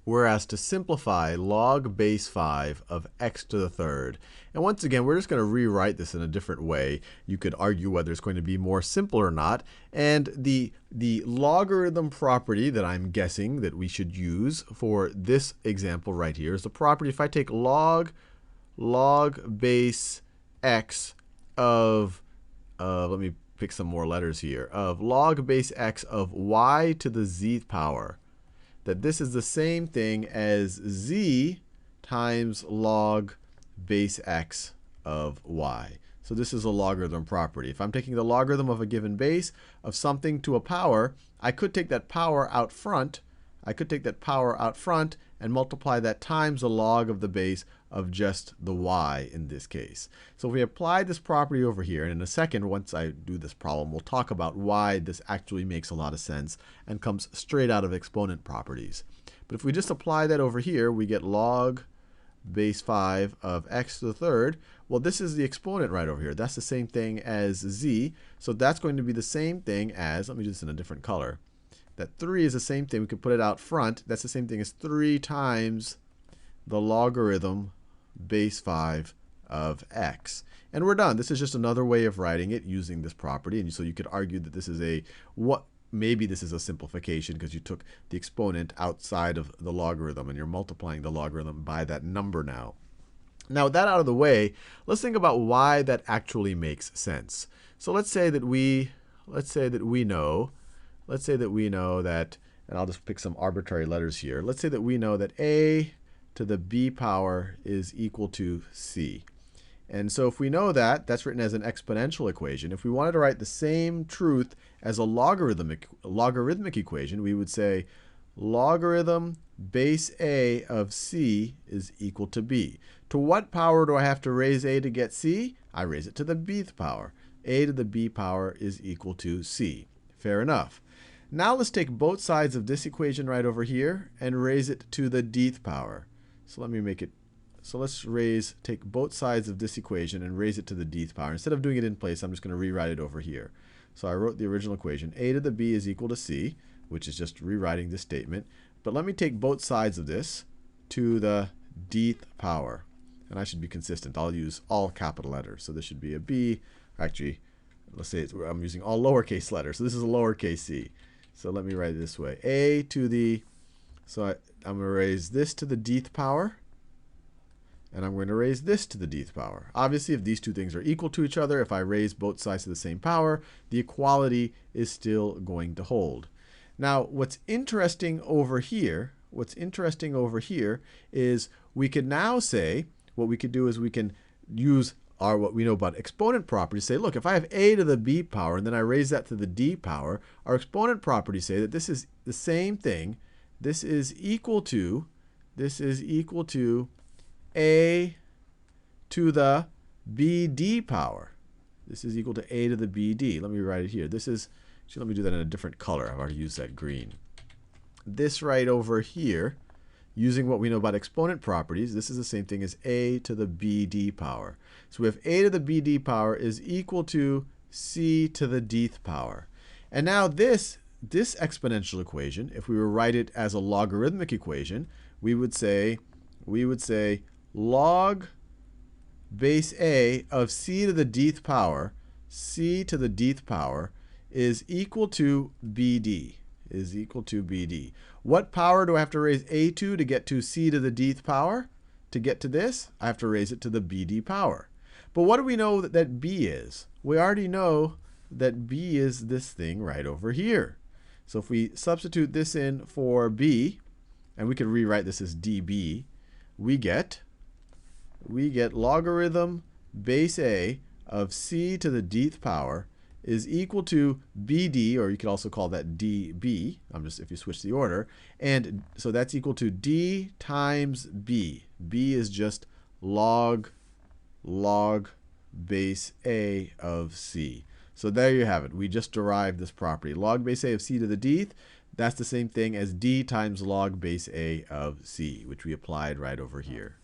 Whereas to simplify, log base 5 of x to the third. And once again, we're just going to rewrite this in a different way. You could argue whether it's going to be more simple or not. And the logarithm property that I'm guessing that we should use for this example right here is the property if I take log base x of, let me pick some more letters here, of log base x of y to the zth power, that this is the same thing as z times log base x of y. So this is a logarithm property. If I'm taking the logarithm of a given base of something to a power, I could take that power out front. And multiply that times the log of the base of just the y in this case. So if we apply this property over here, and in a second, once I do this problem, we'll talk about why this actually makes a lot of sense and comes straight out of exponent properties. But if we just apply that over here, we get log base 5 of x to the third. Well, this is the exponent right over here. That's the same thing as z. So that's going to be the same thing as, let me do this in a different color. That 3 is the same thing. We could put it out front. That's the same thing as 3 times the logarithm base 5 of x. And we're done. This is just another way of writing it using this property. And so you could argue that this is maybe this is a simplification because you took the exponent outside of the logarithm and you're multiplying the logarithm by that number now. Now, with that out of the way, let's think about why that actually makes sense. So let's say that we know that, and I'll just pick some arbitrary letters here. Let's say that we know that a to the b power is equal to c. And so if we know that, that's written as an exponential equation. If we wanted to write the same truth as a logarithmic equation, we would say logarithm base a of c is equal to b. To what power do I have to raise a to get c? I raise it to the bth power. A to the b power is equal to c. Fair enough. Now let's take both sides of this equation right over here and raise it to the dth power. So let me make it, so let's take both sides of this equation and raise it to the dth power. Instead of doing it in place, I'm just going to rewrite it over here. So I wrote the original equation. A to the b is equal to c, which is just rewriting this statement. But let me take both sides of this to the dth power. And I should be consistent. I'll use all capital letters. So this should be a b. Actually, let's say I'm using all lowercase letters. So this is a lowercase c. So let me write it this way. A to the, I'm going to raise this to the dth power. And I'm going to raise this to the dth power. Obviously, if these two things are equal to each other, if I raise both sides to the same power, the equality is still going to hold. Now, what's interesting over here is we could now say, what we could do is we can use what we know about exponent properties. Say, look, if I have a to the b power and then I raise that to the d power, our exponent properties say that this is the same thing. This is equal to a to the bd power. This is equal to a to the bd. Let me write it here. Let me do that in a different color. I've already used that green. This right over here, using what we know about exponent properties, this is the same thing as a to the bd power. So we have a to the bd power is equal to c to the dth power. And now this exponential equation, if we were to write it as a logarithmic equation, we would say log base a of c to the dth power, is equal to bd. What power do I have to raise a to get to c to the dth power? To get to this, I have to raise it to the bd power. But what do we know that b is? We already know that b is this thing right over here. So if we substitute this in for b, and we could rewrite this as db, we get logarithm base a of c to the dth power is equal to bd, or you could also call that db, if you switch the order. And so that's equal to d times b. b is just log base a of c. So there you have it. We just derived this property. Log base a of c to the dth, that's the same thing as d times log base a of c, which we applied right over here.